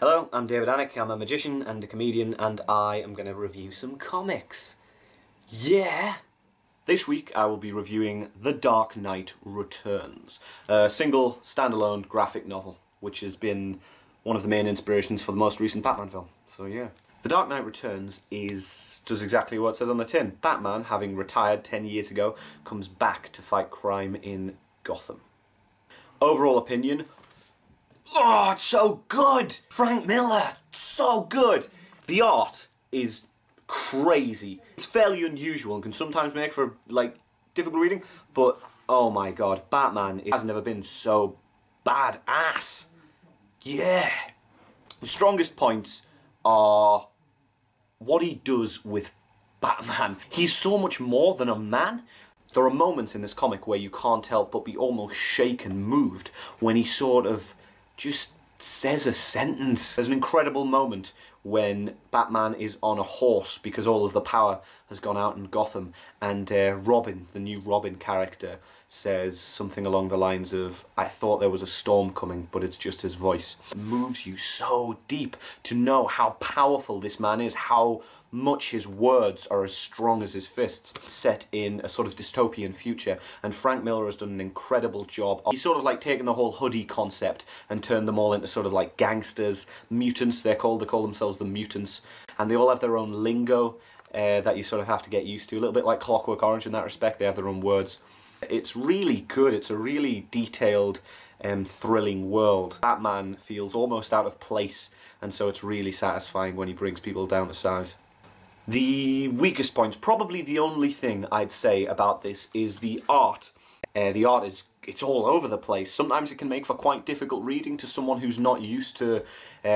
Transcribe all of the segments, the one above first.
Hello, I'm David Anick, I'm a magician and a comedian, and I am going to review some comics. Yeah! This week I will be reviewing The Dark Knight Returns, a single, standalone graphic novel, which has been one of the main inspirations for the most recent Batman film. So yeah. The Dark Knight Returns does exactly what it says on the tin. Batman, having retired 10 years ago, comes back to fight crime in Gotham. Overall opinion, oh, it's so good! Frank Miller, so good! The art is crazy. It's fairly unusual and can sometimes make for, like, difficult reading, but, oh my god, Batman has never been so badass. Yeah! The strongest points are what he does with Batman. He's so much more than a man. There are moments in this comic where you can't help but be almost shaken, moved, when he sort of just says a sentence. There's an incredible moment when Batman is on a horse because all of the power has gone out in Gotham, and Robin, the new Robin character, says something along the lines of, "I thought there was a storm coming, but it's just his voice." It moves you so deep to know how powerful this man is, how much his words are as strong as his fists. Set in a sort of dystopian future, and Frank Miller has done an incredible job. He's sort of like taken the whole hoodie concept and turned them all into sort of like gangsters, mutants they call themselves the Mutants, and they all have their own lingo that you sort of have to get used to, a little bit like Clockwork Orange in that respect. They have their own words. It's really good. It's a really detailed thrilling world. Batman feels almost out of place, and so it's really satisfying when he brings people down to size. The weakest point, probably the only thing I'd say about this, is the art. The art it's all over the place. Sometimes it can make for quite difficult reading to someone who's not used to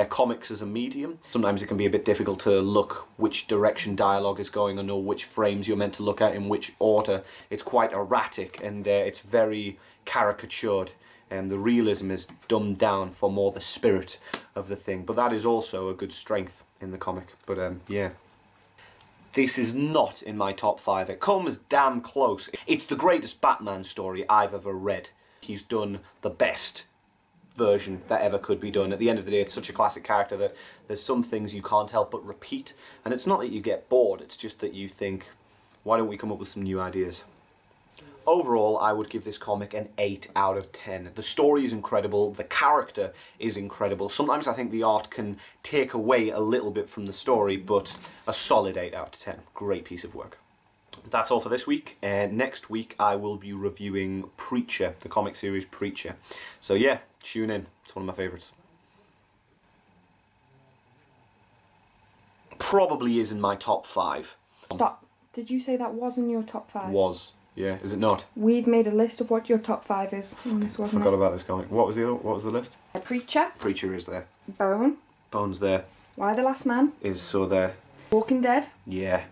comics as a medium. Sometimes it can be a bit difficult to look which direction dialogue is going or know which frames you're meant to look at in which order. It's quite erratic, and it's very caricatured. The realism is dumbed down for more the spirit of the thing, but that is also a good strength in the comic. But yeah. This is not in my top 5. It comes damn close. It's the greatest Batman story I've ever read. He's done the best version that ever could be done. At the end of the day, it's such a classic character that there's some things you can't help but repeat. And it's not that you get bored, it's just that you think, why don't we come up with some new ideas? Overall, I would give this comic an 8 out of 10. The story is incredible, the character is incredible. Sometimes I think the art can take away a little bit from the story, but a solid 8 out of 10. Great piece of work. That's all for this week. Next week I will be reviewing Preacher, the comic series Preacher. So yeah, tune in. It's one of my favourites. Probably is in my top 5. Stop. Did you say that was in your top 5? Was. Yeah, is it not? We've made a list of what your top 5 is. Forgot about this comic. What was the list? Preacher. Preacher is there. Bone. Bone's there. Y the Last Man. Is so there. Walking Dead. Yeah.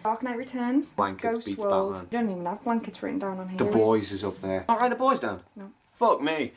Dark Knight Returns. Blankets Ghost beats World. Batman. You don't even have blankets written down on here. The Boys is up there. Not write the Boys down? No. Fuck me.